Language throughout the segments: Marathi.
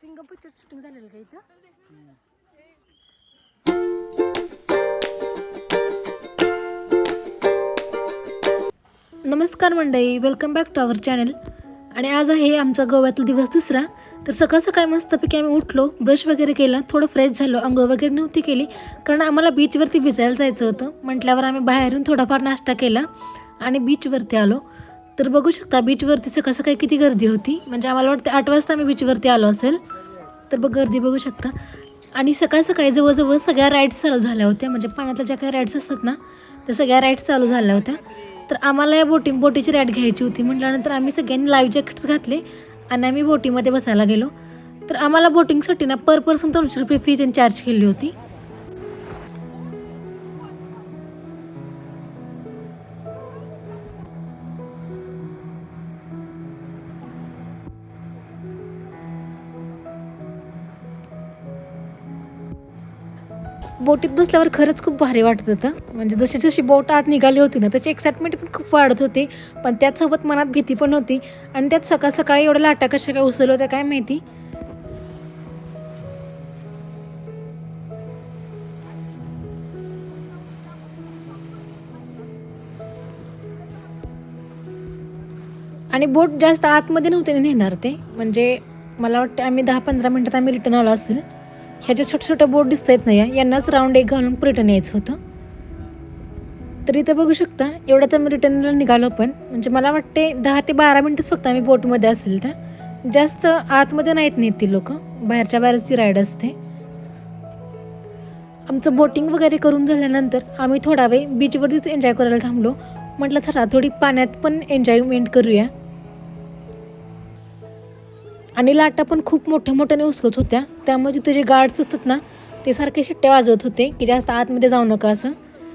सिंगापूरचं शूटिंग झालेलं का इथं? नमस्कार मंडळी, welcome back to our channel. आणि आज आहे आमचा गोव्यातला दिवस दुसरा. तर सकाळ सकाळी मस्तपैकी आम्ही उठलो, ब्रश वगैरे केला, थोडं फ्रेश झालो, अंघोळ वगैरे नव्हती केली कारण आम्हाला बीचवरती भिजायला जायचं होतं. म्हटल्यावर आम्ही बाहेरून थोडाफार नाश्ता केला आणि बीचवरती आलो. तर बघू शकता बीचवरती सकाळ सकाळी किती गर्दी होती. म्हणजे आम्हाला वाटतं 8 वाजता आम्ही बीचवरती आलो असेल. तर गर्दी बघू शकता. आणि सकाळ सकाळी जवळजवळ सगळ्या राईड्स चालू झाल्या होत्या. म्हणजे पाण्यातल्या ज्या काही राईड्स असतात ना, त्या सगळ्या राईड्स चालू झाल्या होत्या. तर आम्हाला या बोटीची राईड घ्यायची होती. म्हटल्यानंतर आम्ही सगळ्यांनी लाईव्ह जॅकेट्स घातले आणि आम्ही बोटीमध्ये बसायला गेलो. तर आम्हाला बोटिंगसाठी ना पर पर्सन 300 रुपये फी त्यांनी चार्ज केली होती. बोटीत बसल्यावर खरंच खूप भारी वाटत होतं. म्हणजे जशी जशी बोट आत निघाली होती ना, त्याची एक्साइटमेंट पण खूप वाढत होती. पण त्याचसोबत मनात भीती पण होती. आणि त्यात सकाळ सकाळी एवढ्या लाटा कशा काय उसळल्या होत्या काय माहिती. आणि बोट जास्त आतमध्ये नव्हते नेणार ते. म्हणजे मला वाटतं आम्ही 10-15 मिनटात आम्ही रिटर्न आलो असेल. ह्या ज्या छोट्या छोट्या बोट दिसत आहेत ना, यांनाच राऊंड एक घालून रिटर्न यायचं होतं. तर इथं बघू शकता एवढं तर मी रिटर्नला निघालो. पण म्हणजे मला वाटते 10 ते 12 मिनटच फक्त आम्ही बोटमध्ये असेल. त्या जास्त आतमध्ये नाहीत नेत ती लोक, बाहेरच्या बाहेरच ती राईड असते. आमचं बोटिंग वगैरे करून झाल्यानंतर आम्ही थोडा वेळ बीचवरतीच एन्जॉय करायला थांबलो. म्हटलं चला थोडी पाण्यात पण एन्जॉयमेंट करूया. आणि लाटा पण खूप मोठ्या मोठ्याने उसळत होत्या. त्यामुळे तिथे जे गार्ड्स असतात ना, ते सारखे शिट्ट्या वाजवत होते की जास्त आतमध्ये जाऊ नका असं.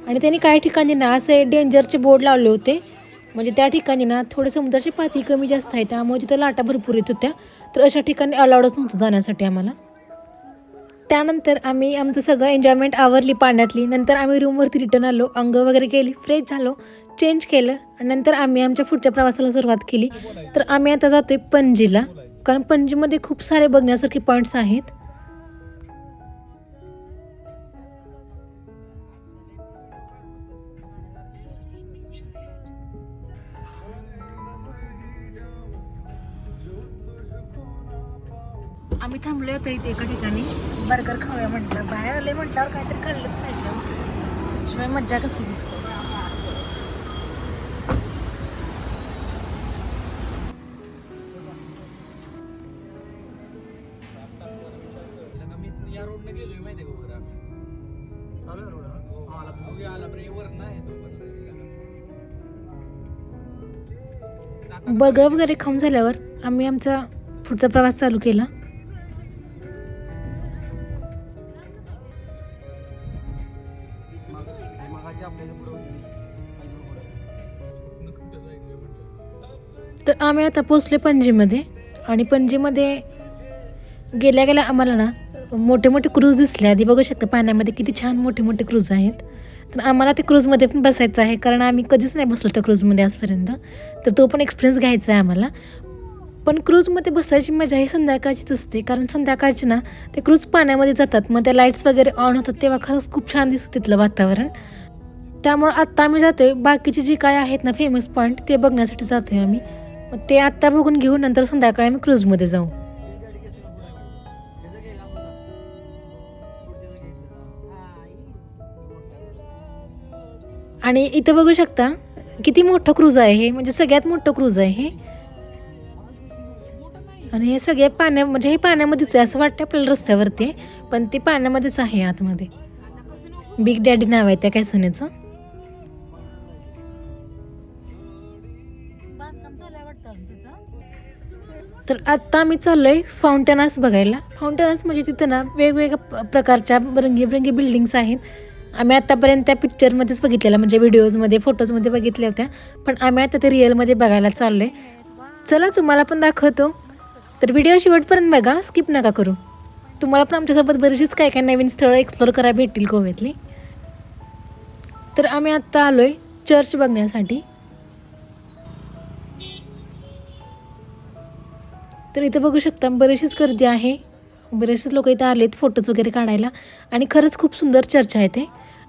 आणि त्यांनी काही ठिकाणी ना असे डेंजरचे बोर्ड लावले होते. म्हणजे त्या ठिकाणी ना थोडे समुद्राची पाती कमी जास्त आहे, त्यामुळे तिथं लाटा भरपूर येत होत्या. तर अशा ठिकाणी अलाउडच नव्हतं जाण्यासाठी आम्हाला. त्यानंतर आम्ही आमचं सगळं एन्जॉयमेंट आवरली पाण्यातली. नंतर आम्ही रूमवरती रिटर्न आलो, अंघोळ वगैरे केली, फ्रेश झालो, चेंज केलं आणि नंतर आम्ही आमच्या पुढच्या प्रवासाला सुरुवात केली. तर आम्ही आता जातोय पणजीला, कारण पणजीमध्ये खूप सारे बघण्यासारखे पॉईंट्स आहेत. आम्ही थांबलो होतो इथे एका ठिकाणी, बर्गर खाऊया म्हटलं. बाहेर आले म्हटल्यावर काहीतरी खाल्लंच पाहिजे, शिवाय मज्जा कशी. बर्गर वगैरे खाऊन झाल्यावर आम्ही आमचा पुढचा प्रवास चालू केला. तर आम्ही आता पोचले पणजीमध्ये. आणि पणजीमध्ये गेल्या गेल्या आम्हाला ना मोठे मोठे क्रूज दिसले. आधी बघू शकता पाण्यामध्ये किती छान मोठे मोठे क्रूज आहेत. तर आम्हाला ते क्रूजमध्ये पण बसायचं आहे, कारण आम्ही कधीच नाही बसलो त्या क्रूजमध्ये आजपर्यंत. तर तो पण एक्सपिरियन्स घ्यायचा आहे आम्हाला. पण क्रूजमध्ये बसायची मजा ही संध्याकाळचीच असते, कारण संध्याकाळची ना ते क्रूज पाण्यामध्ये जातात, मग त्या लाईट्स वगैरे ऑन होतात, तेव्हा खरंच खूप छान दिसतं तिथलं वातावरण. त्यामुळं आत्ता आम्ही जातोय, बाकीचे जे काय आहेत ना फेमस पॉईंट ते बघण्यासाठी जातोय आम्ही. मग ते आत्ता बघून घेऊन नंतर संध्याकाळी आम्ही क्रूजमध्ये जाऊ. आणि इथं बघू शकता किती मोठं क्रूज आहे हे, म्हणजे सगळ्यात मोठं क्रूज आहे हे. आणि हे सगळे म्हणजे हे पाण्यामध्येच आहे असं वाटतं आपल्याला रस्त्यावरती, पण ते पाण्यामध्येच आहे आतमध्ये. बिग डॅडी नाव आहे त्या कॅसोनेचं. तर आत्ता आम्ही चाललोय फाउंटनास बघायला. फाउंटनास म्हणजे तिथं ना वेगवेगळ्या प्रकारच्या रंगीबेरंगी बिल्डिंग्स आहेत. आम्ही आत्तापर्यंत त्या पिक्चरमध्येच बघितलेल्या, म्हणजे व्हिडिओजमध्ये फोटोजमध्ये बघितल्या होत्या, पण आम्ही आता ते रिअलमध्ये बघायला चाललो आहे. चला तुम्हाला पण दाखवतो. तर व्हिडिओ शेवटपर्यंत बघा, स्किप नका करू. तुम्हाला पण आमच्यासोबत बरीचशीच काय काय नवीन स्थळं एक्सप्लोर करायला भेटतील गोव्यातली. तर आम्ही आत्ता आलो आहे चर्च बघण्यासाठी. तर इथं बघू शकता बरीचशीच गर्दी आहे, बरेचसेच लोक इथं आलेत फोटोज वगैरे काढायला. आणि खरंच खूप सुंदर चर्च आहे ते.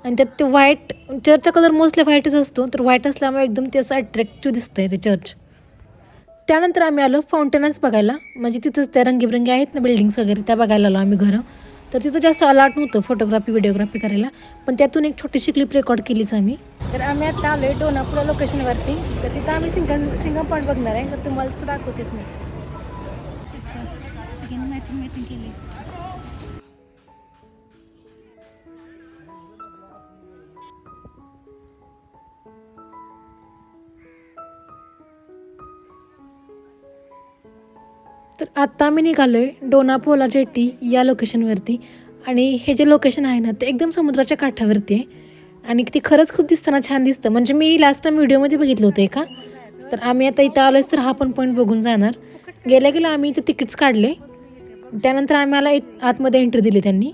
आणि त्यात ते व्हाईट, चर्चचा कलर मोस्टली व्हाईटच असतो, तर व्हाईट असल्यामुळे एकदम ते असं अट्रॅक्टिव्ह दिसतं आहे ते चर्च. त्यानंतर आम्ही आलो फाउंटेनच बघायला, म्हणजे तिथंच त्या रंगीबिरंगी आहेत ना बिल्डिंग्स वगैरे, त्या बघायला आलो आम्ही घरं. तर तिथं जास्त अलाट नव्हतं फोटोग्राफी व्हिडिओग्राफी करायला, पण त्यातून एक छोटीशी क्लिप रेकॉर्ड केलीच आम्ही. तर आम्ही आता आलो आहे डोनापुरा लोकेशनवरती. तर तिथं आम्ही सिंगम पॉईंट बघणार आहे, तर तुम्हालाच दाखवतेच मी. मॅचिंग केली. तर आत्ता आम्ही निघालो आहे डोनापोला जेटी या लोकेशनवरती. आणि हे जे लोकेशन आहे ना ते एकदम समुद्राच्या काठावरती आहे. आणि ते खरंच खूप दिसताना छान दिसतं, म्हणजे मी लास्ट टाइम व्हिडिओमध्ये बघितलं होतं का. तर आम्ही आता इथं आलोच तर हा पण पॉईंट बघून जाणार. गेल्या आम्ही इथे तिकीट्स काढले, त्यानंतर आम्हाला आतमध्ये एंट्री दिली त्यांनी.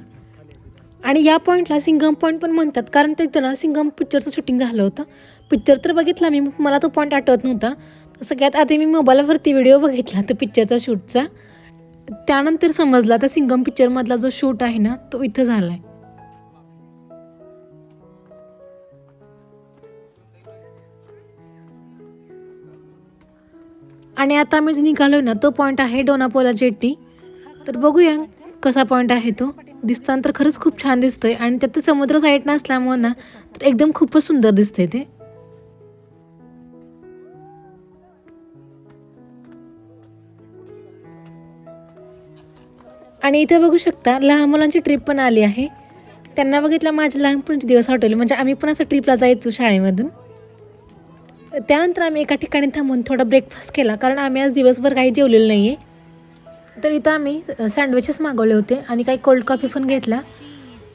आणि या पॉईंटला सिंगम पॉईंट पण म्हणतात, कारण तिथं ना सिंगम पिक्चरचं शूटिंग झालं होतं. पिक्चर तर बघितला मी, मला तो पॉईंट आठवत नव्हता. सगळ्यात आधी मी मोबाईलवरती व्हिडिओ बघितला तो पिक्चरचा शूटचा, त्यानंतर समजला त्या सिंगम पिक्चरमधला जो शूट आहे ना तो इथं झाला आहे. आणि आता आम्ही जो निघालो ना तो पॉईंट आहे डोनापोला जेटी. तर बघूया कसा पॉईंट आहे तो. दिसताना तर खरंच खूप छान दिसतोय, आणि त्यात समुद्र साईड नसल्यामुळे ना तर एकदम खूपच सुंदर दिसतंय ते. आणि इथे बघू शकता लहान मुलांची ट्रिप पण आली आहे. त्यांना बघितलं माझे लहानपणीचे दिवस आठवले, म्हणजे आम्ही पण असं ट्रिपला जायचो शाळेमधून. त्यानंतर आम्ही एका ठिकाणी थांबून थोडा ब्रेकफास्ट केला, कारण आम्ही आज दिवसभर काही जेवलेलं नाही आहे. तर इथं आम्ही सँडविचेस मागवले होते आणि काही कोल्ड कॉफी पण घेतला.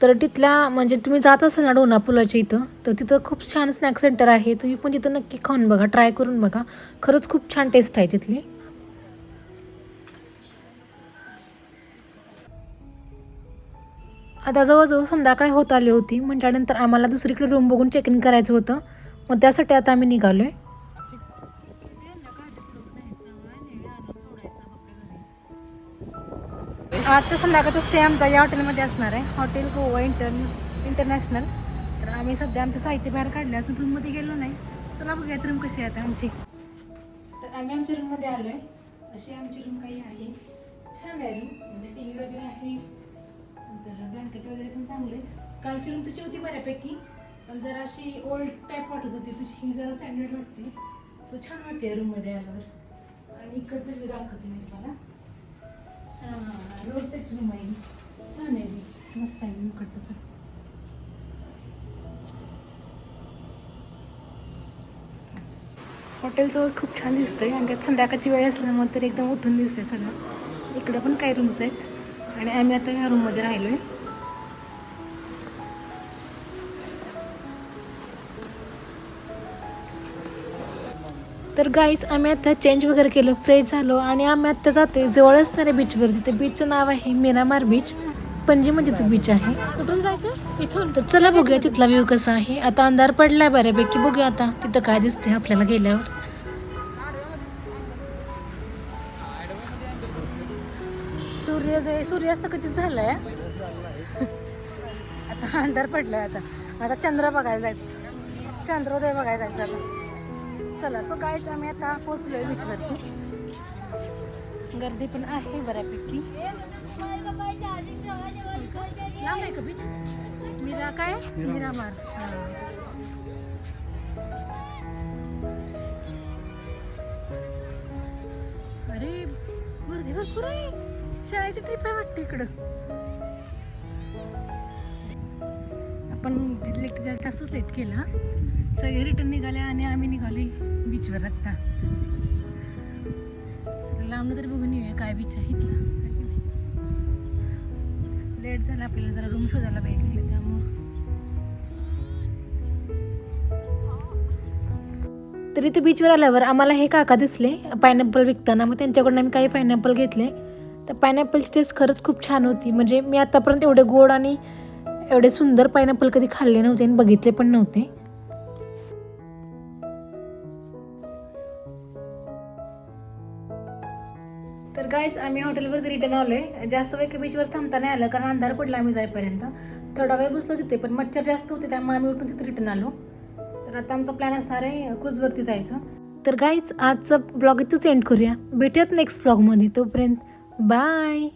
तर तिथल्या म्हणजे तुम्ही जात असाल ना डोनापोलाच्या इथं, तर तिथं खूप छान स्नॅक सेंटर आहे, तुम्ही पण तिथं नक्की खाऊन बघा, ट्राय करून बघा. खरंच खूप छान टेस्ट आहे तिथली. आता जवळजवळ संध्याकाळी होत आली होती, म्हटल्यानंतर आम्हाला दुसरीकडे रूम बघून चेक इन करायचं होतं. मग त्यासाठी आता आम्ही निघालो आहे. आजचा संध्याकाळचा स्टे आमचा या हॉटेलमध्ये असणार आहे, हॉटेल गोवा इंटरनॅशनल. तर आम्ही सध्या आमचं साहित्य बाहेर काढलं, अजून रूममध्ये गेलो नाही. चला बघूयात रूम कशी आहे आता आमची. तर आम्ही आमच्या रूममध्ये आलो आहे. अशी आमची रूम काही आहे, छान आहे रूम, म्हणजे टी व्ही वगैरे आहे, नंतर ब्लँकेट वगैरे पण चांगले आहेत. कालची रूम तशी होती बऱ्यापैकी, पण जरा अशी ओल्ड टाईप वाटत होती, तशी ही जरा स्टँडर्ड वाटते. सो छान वाटते रूममध्ये आल्यावर. आणि इकडचं व्ह्यू दाखवते मी तुम्हाला. हां, रोड टच रूम आहे, छान आहे, मस्त आहे इकडचं पण. हॉटेलजवळ खूप छान दिसतंय, आणि त्यात संध्याकाळची वेळ असल्यामुळे तर एकदम उठून दिसते सगळं. इकडे पण काही रूम्स आहेत, आणि आम्ही आता ह्या रूममध्ये राहिलो आहे. तर गाईज आम्ही आता चेंज वगैरे केलं, फ्रेश झालो, आणि आम्ही आत्ता जातो आहे जवळ असणाऱ्या बीचवरती. ते बीचचं नाव आहे मिरामार बीच, पणजीमध्ये तो बीच आहे. कुठून जायचं इथून? तर चला बघूया तिथला व्ह्यू कसा आहे. आता अंधार पडलाय बऱ्यापैकी, बघूया आता तिथं काय दिसतंय आपल्याला गेल्यावर. सूर्यास्त कधीच झालाय, आता अंधार पडलाय. आता चंद्र बघायला जायचं, चंद्रोदय बघायला जायचं आता. चला, सो गाईज आम्ही आता पोचलोय बीचवरती. गर्दी पण आहे बऱ्यापैकी. लांब आहे का बीच? मिरामार. अरे गर्दी भरपूर आहे, शाळेची ट्रिप आहे वाटते इकडं. आपण लेट झालं तसंच लेट केलं. सगळे रिटर्न निघाले आणि आम्ही निघाले बीचवर. आत्ता सगळं लांबनं तरी बघून येऊया काय बीच आहे इथला. लेट झाला आपल्याला, जरा रूम शोधायला पाहिजे त्यामुळं. तर इथे बीचवर आल्यावर आम्हाला हे काका दिसले पायनॅपल विकताना, मग त्यांच्याकडून आम्ही काही पायनॅपल घेतले. तर पायनॅपलची टेस्ट खरंच खूप छान होती. म्हणजे मी आतापर्यंत एवढे गोड आणि एवढे सुंदर पायनॅपल कधी खाल्ले नव्हते आणि बघितले पण नव्हते. तर गाईज आम्ही हॉटेलवरती रिटर्न आलोय. जास्त वेळ बीचवर थांबता नाही आलं कारण अंधार पडला आम्ही जाईपर्यंत. थोडा वेळ बसलो तिथे पण मच्छर जास्त होते त्यामुळे आम्ही उठून तिथे रिटर्न आलो. तर आता आमचा प्लॅन असणार आहे क्रूजवरती जायचं. तर गाईज आजचा ब्लॉग इथंच एंड करूया. भेटूयात नेक्स्ट ब्लॉगमध्ये. तोपर्यंत बाय.